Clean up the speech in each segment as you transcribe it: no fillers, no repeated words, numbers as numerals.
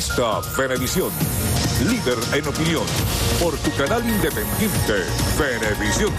Revista Venevisión, líder en opinión, por tu canal independiente, Venevisión.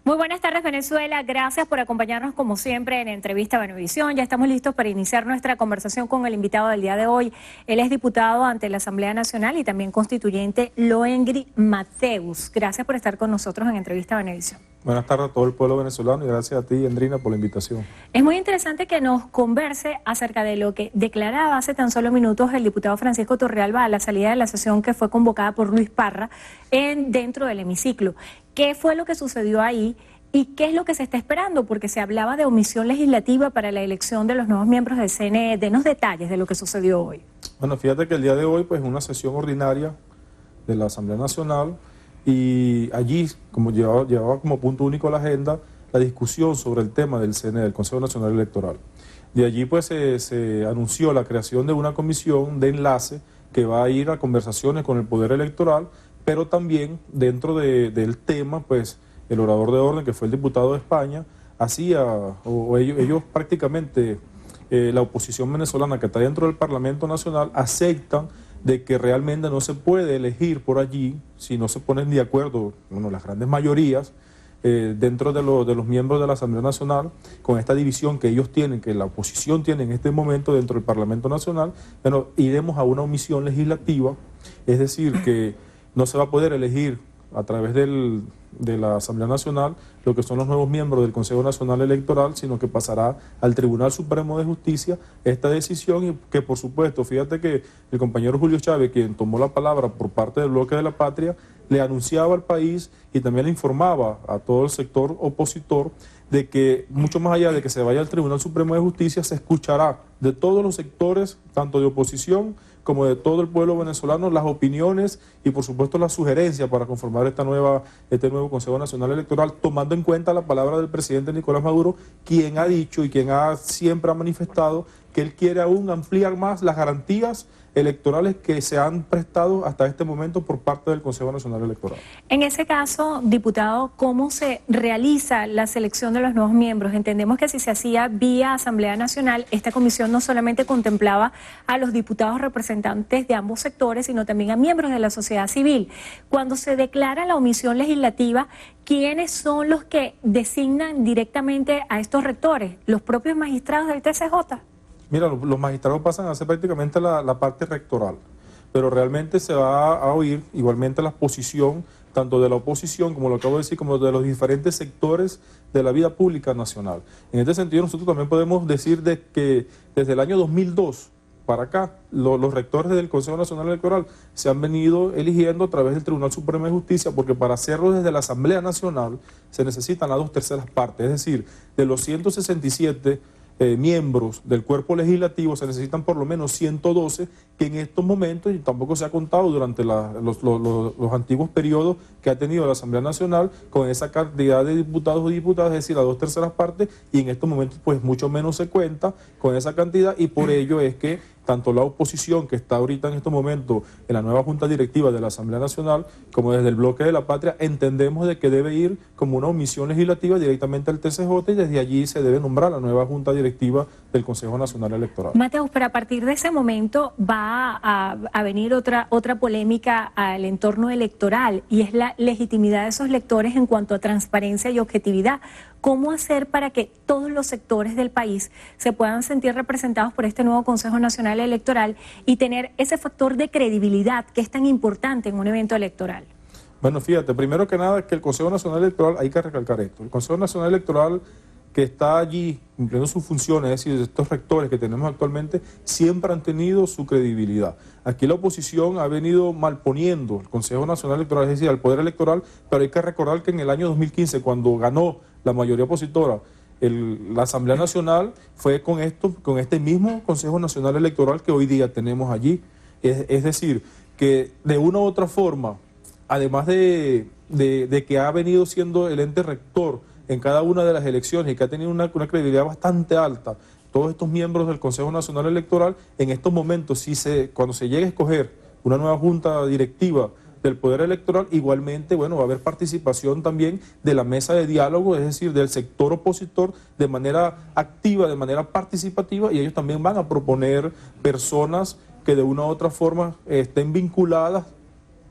Muy buenas tardes, Venezuela. Gracias por acompañarnos como siempre en Entrevista Venevisión. Ya estamos listos para iniciar nuestra conversación con el invitado del día de hoy. Él es diputado ante la Asamblea Nacional y también constituyente Lohengry Mateus. Gracias por estar con nosotros en Entrevista Venevisión. Buenas tardes a todo el pueblo venezolano y gracias a ti, Andrina, por la invitación. Es muy interesante que nos converse acerca de lo que declaraba hace tan solo minutos el diputado Francisco Torrealba a la salida de la sesión que fue convocada por Luis Parra dentro del hemiciclo. ¿Qué fue lo que sucedió ahí y qué es lo que se está esperando? Porque se hablaba de omisión legislativa para la elección de los nuevos miembros del CNE. Denos detalles de lo que sucedió hoy. Bueno, fíjate que el día de hoy, pues, una sesión ordinaria de la Asamblea Nacional y allí, como llevaba como punto único la agenda, la discusión sobre el tema del CNE, del Consejo Nacional Electoral. De allí, pues, se anunció la creación de una comisión de enlace que va a ir a conversaciones con el Poder Electoral, pero también dentro del tema, pues, el orador de orden, que fue el diputado de España, ellos prácticamente, la oposición venezolana que está dentro del Parlamento Nacional, aceptan de que realmente no se puede elegir por allí, si no se ponen de acuerdo, bueno, las grandes mayorías, dentro de los miembros de la Asamblea Nacional, con esta división que ellos tienen, que la oposición tiene en este momento dentro del Parlamento Nacional, bueno, iremos a una omisión legislativa, es decir, que no se va a poder elegir a través de la Asamblea Nacional lo que son los nuevos miembros del Consejo Nacional Electoral, sino que pasará al Tribunal Supremo de Justicia esta decisión y que, por supuesto, fíjate que el compañero Julio Chávez, quien tomó la palabra por parte del Bloque de la Patria, le anunciaba al país y también le informaba a todo el sector opositor de que, mucho más allá de que se vaya al Tribunal Supremo de Justicia, se escuchará de todos los sectores, tanto de oposición como de todo el pueblo venezolano, las opiniones y, por supuesto, las sugerencias para conformar este nuevo Consejo Nacional Electoral, tomando en cuenta la palabra del presidente Nicolás Maduro, quien ha dicho y quien siempre ha manifestado que él quiere aún ampliar más las garantías electorales que se han prestado hasta este momento por parte del Consejo Nacional Electoral. En ese caso, diputado, ¿cómo se realiza la selección de los nuevos miembros? Entendemos que si se hacía vía Asamblea Nacional, esta comisión no solamente contemplaba a los diputados representantes de ambos sectores, sino también a miembros de la sociedad civil. Cuando se declara la omisión legislativa, ¿quiénes son los que designan directamente a estos rectores? ¿Los propios magistrados del TCJ? Mira, los magistrados pasan a ser prácticamente la parte rectoral, pero realmente se va a oír igualmente la posición tanto de la oposición, como lo acabo de decir, como de los diferentes sectores de la vida pública nacional. En este sentido, nosotros también podemos decir de que desde el año 2002 para acá, los rectores del Consejo Nacional Electoral se han venido eligiendo a través del Tribunal Supremo de Justicia, porque para hacerlo desde la Asamblea Nacional se necesitan las 2/3 partes, es decir, de los 167 miembros del cuerpo legislativo se necesitan por lo menos 112, que en estos momentos, y tampoco se ha contado durante los antiguos periodos que ha tenido la Asamblea Nacional, con esa cantidad de diputados y diputadas, es decir, las 2/3 partes, y en estos momentos pues mucho menos se cuenta con esa cantidad, y por ello es que tanto la oposición, que está ahorita en estos momentos en la nueva Junta Directiva de la Asamblea Nacional, como desde el Bloque de la Patria, entendemos de que debe ir como una omisión legislativa directamente al TCJ y desde allí se debe nombrar la nueva Junta Directiva del Consejo Nacional Electoral. Mateus, pero a partir de ese momento va a venir otra polémica al entorno electoral y es la legitimidad de esos lectores en cuanto a transparencia y objetividad. ¿Cómo hacer para que todos los sectores del país se puedan sentir representados por este nuevo Consejo Nacional Electoral y tener ese factor de credibilidad que es tan importante en un evento electoral? Bueno, fíjate, primero que nada que el Consejo Nacional Electoral, hay que recalcar esto, el Consejo Nacional Electoral que está allí cumpliendo sus funciones, es decir, estos rectores que tenemos actualmente, siempre han tenido su credibilidad. Aquí la oposición ha venido malponiendo el Consejo Nacional Electoral, es decir, al Poder Electoral, pero hay que recordar que en el año 2015, cuando ganó la mayoría opositora, la Asamblea Nacional, fue con este mismo Consejo Nacional Electoral que hoy día tenemos allí. Es decir, que de una u otra forma, además de que ha venido siendo el ente rector en cada una de las elecciones y que ha tenido una credibilidad bastante alta, todos estos miembros del Consejo Nacional Electoral, en estos momentos, cuando se llegue a escoger una nueva junta directiva del Poder Electoral, igualmente, bueno, va a haber participación también de la mesa de diálogo, es decir, del sector opositor de manera activa, de manera participativa, y ellos también van a proponer personas que de una u otra forma estén vinculadas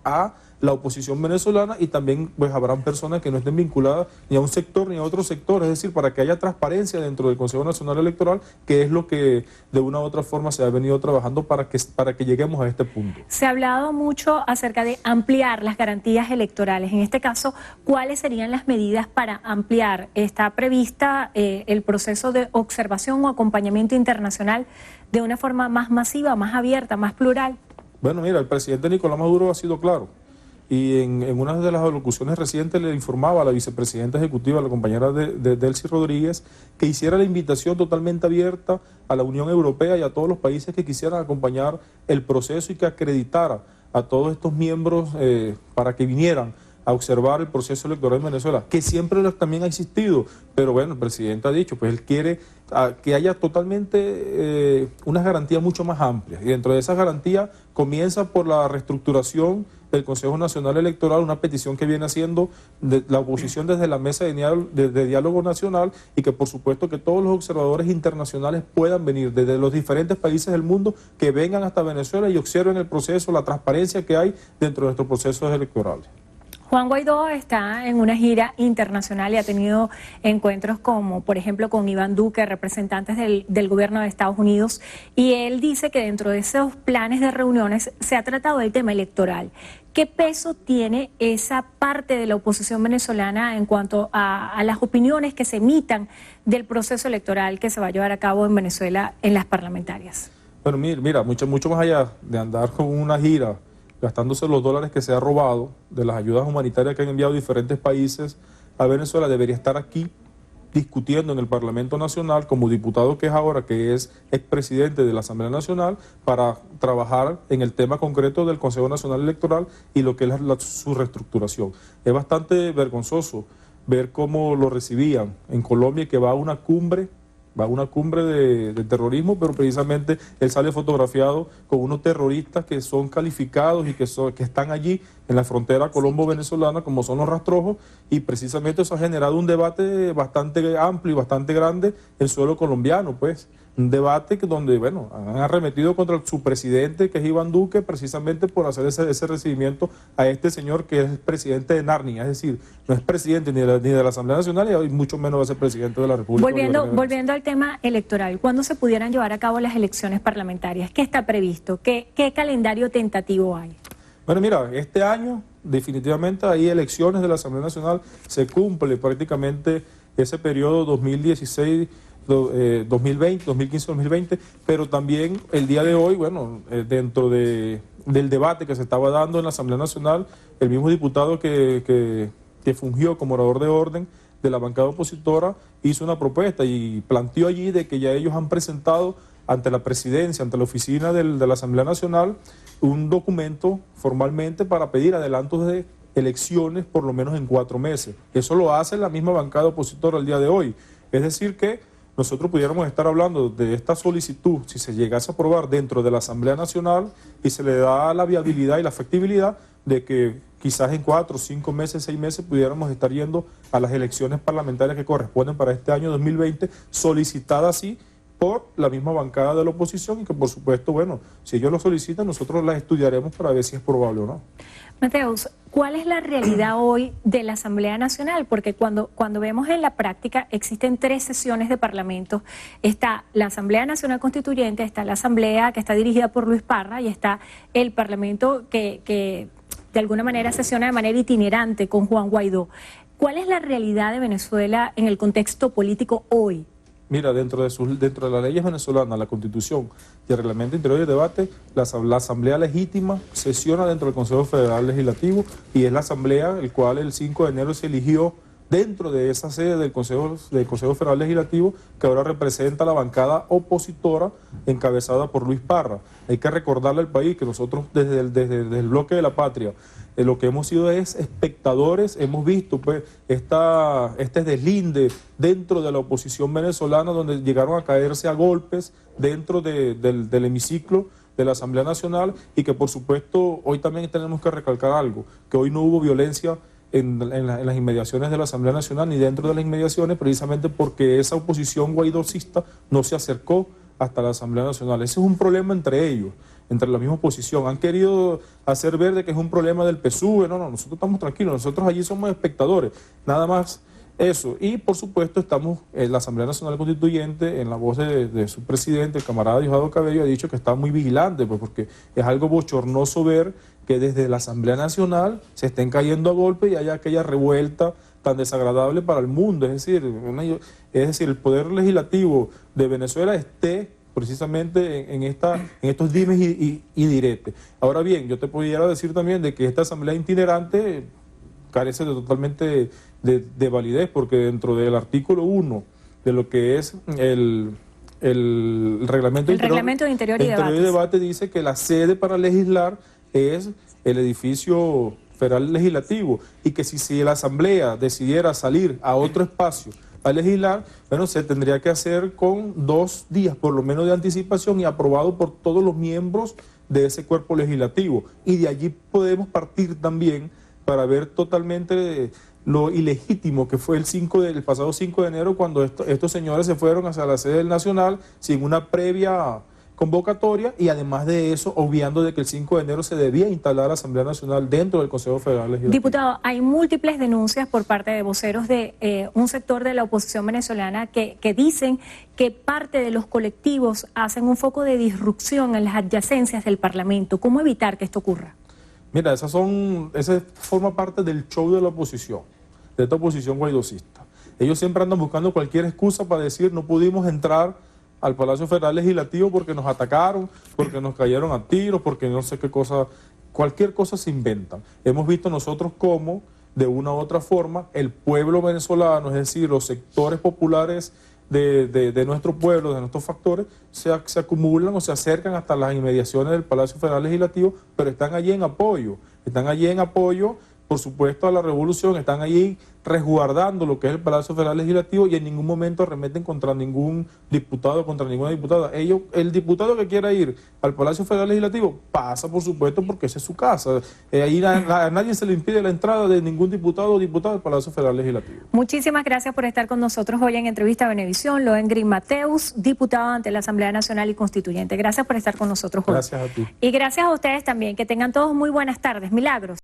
a la oposición venezolana, y también pues habrán personas que no estén vinculadas ni a un sector ni a otro sector, es decir, para que haya transparencia dentro del Consejo Nacional Electoral, que es lo que de una u otra forma se ha venido trabajando para que lleguemos a este punto. Se ha hablado mucho acerca de ampliar las garantías electorales. En este caso, ¿cuáles serían las medidas para ampliar? ¿Está prevista el proceso de observación o acompañamiento internacional de una forma más masiva, más abierta, más plural? Bueno, mira, el presidente Nicolás Maduro ha sido claro. Y en una de las alocuciones recientes le informaba a la vicepresidenta ejecutiva, la compañera de Delcy Rodríguez, que hiciera la invitación totalmente abierta a la Unión Europea y a todos los países que quisieran acompañar el proceso, y que acreditara a todos estos miembros para que vinieran a observar el proceso electoral en Venezuela, que siempre también ha existido, pero bueno, el presidente ha dicho, pues él quiere que haya totalmente unas garantías mucho más amplias, y dentro de esas garantías comienza por la reestructuración del Consejo Nacional Electoral, una petición que viene haciendo la oposición desde la mesa de diálogo nacional, y que por supuesto que todos los observadores internacionales puedan venir desde los diferentes países del mundo, que vengan hasta Venezuela y observen el proceso, la transparencia que hay dentro de nuestros procesos electorales. Juan Guaidó está en una gira internacional y ha tenido encuentros como, por ejemplo, con Iván Duque, representantes del gobierno de Estados Unidos, y él dice que dentro de esos planes de reuniones se ha tratado el tema electoral. ¿Qué peso tiene esa parte de la oposición venezolana en cuanto a las opiniones que se emitan del proceso electoral que se va a llevar a cabo en Venezuela en las parlamentarias? Bueno, mira, mucho más allá de andar con una gira gastándose los dólares que se ha robado de las ayudas humanitarias que han enviado diferentes países a Venezuela, debería estar aquí discutiendo en el Parlamento Nacional como diputado que es ahora, que es expresidente de la Asamblea Nacional, para trabajar en el tema concreto del Consejo Nacional Electoral y lo que es su reestructuración. Es bastante vergonzoso ver cómo lo recibían en Colombia, que va a una cumbre de terrorismo, pero precisamente él sale fotografiado con unos terroristas que son calificados y que están allí en la frontera colombo-venezolana, como son los rastrojos, y precisamente eso ha generado un debate bastante amplio y bastante grande en suelo colombiano, pues. Un debate donde, bueno, han arremetido contra su presidente, que es Iván Duque, precisamente por hacer ese recibimiento a este señor que es el presidente de Narnia, es decir, no es presidente ni de la Asamblea Nacional y mucho menos va a ser presidente de la República. Volviendo al tema electoral, ¿cuándo se pudieran llevar a cabo las elecciones parlamentarias? ¿Qué está previsto? ¿Qué calendario tentativo hay? Bueno, mira, este año definitivamente hay elecciones de la Asamblea Nacional, se cumple prácticamente ese periodo 2016 2020, 2015-2020, pero también el día de hoy, bueno, dentro del debate que se estaba dando en la Asamblea Nacional, el mismo diputado que fungió como orador de orden de la bancada opositora hizo una propuesta y planteó allí de que ya ellos han presentado ante la presidencia, ante la oficina de la Asamblea Nacional, un documento formalmente para pedir adelantos de elecciones por lo menos en 4 meses. Eso lo hace la misma bancada opositora el día de hoy. Es decir que nosotros pudiéramos estar hablando de esta solicitud, si se llegase a aprobar dentro de la Asamblea Nacional y se le da la viabilidad y la factibilidad de que quizás en 4, 5 meses, 6 meses pudiéramos estar yendo a las elecciones parlamentarias que corresponden para este año 2020, solicitadas así por la misma bancada de la oposición, y que por supuesto, bueno, si ellos lo solicitan, nosotros las estudiaremos para ver si es probable o no. Mateus, ¿cuál es la realidad hoy de la Asamblea Nacional? Porque cuando vemos en la práctica existen 3 sesiones de Parlamento. Está la Asamblea Nacional Constituyente, está la Asamblea que está dirigida por Luis Parra y está el Parlamento que de alguna manera sesiona de manera itinerante con Juan Guaidó. ¿Cuál es la realidad de Venezuela en el contexto político hoy? Mira, dentro de las leyes venezolanas, la Constitución y el Reglamento Interior y Debate, la Asamblea Legítima sesiona dentro del Consejo Federal Legislativo, y es la Asamblea el cual el 5 de enero se eligió dentro de esa sede del Consejo Federal Legislativo, que ahora representa la bancada opositora encabezada por Luis Parra. Hay que recordarle al país que nosotros desde el bloque de la patria, lo que hemos sido es espectadores, hemos visto pues este deslinde dentro de la oposición venezolana, donde llegaron a caerse a golpes dentro del hemiciclo de la Asamblea Nacional, y que por supuesto hoy también tenemos que recalcar algo, que hoy no hubo violencia en las inmediaciones de la Asamblea Nacional ni dentro de las inmediaciones, precisamente porque esa oposición guaidocista no se acercó hasta la Asamblea Nacional. Ese es un problema entre ellos. entre la misma oposición. Han querido hacer ver de que es un problema del PSUV. No, nosotros estamos tranquilos, nosotros allí somos espectadores, nada más eso. Y por supuesto estamos en la Asamblea Nacional Constituyente, en la voz de su presidente, el camarada Diosdado Cabello, ha dicho que está muy vigilante, pues, porque es algo bochornoso ver que desde la Asamblea Nacional se estén cayendo a golpe y haya aquella revuelta tan desagradable para el mundo. Es decir, el poder legislativo de Venezuela esté precisamente en estos dimes y diretes. Ahora bien, yo te pudiera decir también de que esta asamblea itinerante carece totalmente de validez, porque dentro del artículo 1 de lo que es el reglamento de Interior y Debate dice que la sede para legislar es el edificio federal legislativo, y que si la asamblea decidiera salir a otro espacio a legislar, bueno, se tendría que hacer con 2 días por lo menos de anticipación y aprobado por todos los miembros de ese cuerpo legislativo, y de allí podemos partir también para ver totalmente lo ilegítimo que fue el pasado 5 de enero cuando estos señores se fueron hacia la sede del Nacional sin una previa convocatoria, y además de eso, obviando de que el 5 de enero se debía instalar la Asamblea Nacional dentro del Consejo Federal Legislativo. Diputado, hay múltiples denuncias por parte de voceros de un sector de la oposición venezolana que dicen que parte de los colectivos hacen un foco de disrupción en las adyacencias del Parlamento. ¿Cómo evitar que esto ocurra? Mira, esa forma parte del show de la oposición, de esta oposición guaidocista. Ellos siempre andan buscando cualquier excusa para decir no pudimos entrar al Palacio Federal Legislativo porque nos atacaron, porque nos cayeron a tiros, porque no sé qué cosa, cualquier cosa se inventan. Hemos visto nosotros cómo, de una u otra forma, el pueblo venezolano, es decir, los sectores populares de nuestro pueblo, de nuestros factores, se acumulan o se acercan hasta las inmediaciones del Palacio Federal Legislativo, pero están allí en apoyo, por supuesto, a la revolución, están allí resguardando lo que es el Palacio Federal Legislativo, y en ningún momento arremeten contra ningún diputado, contra ninguna diputada. El diputado que quiera ir al Palacio Federal Legislativo pasa, por supuesto, porque esa es su casa. Ahí a nadie se le impide la entrada de ningún diputado o diputada al Palacio Federal Legislativo. Muchísimas gracias por estar con nosotros hoy en Entrevista a Venevisión. Lohengrin Mateus, diputado ante la Asamblea Nacional y Constituyente. Gracias por estar con nosotros hoy. Gracias a ti. Y gracias a ustedes también. Que tengan todos muy buenas tardes. Milagros.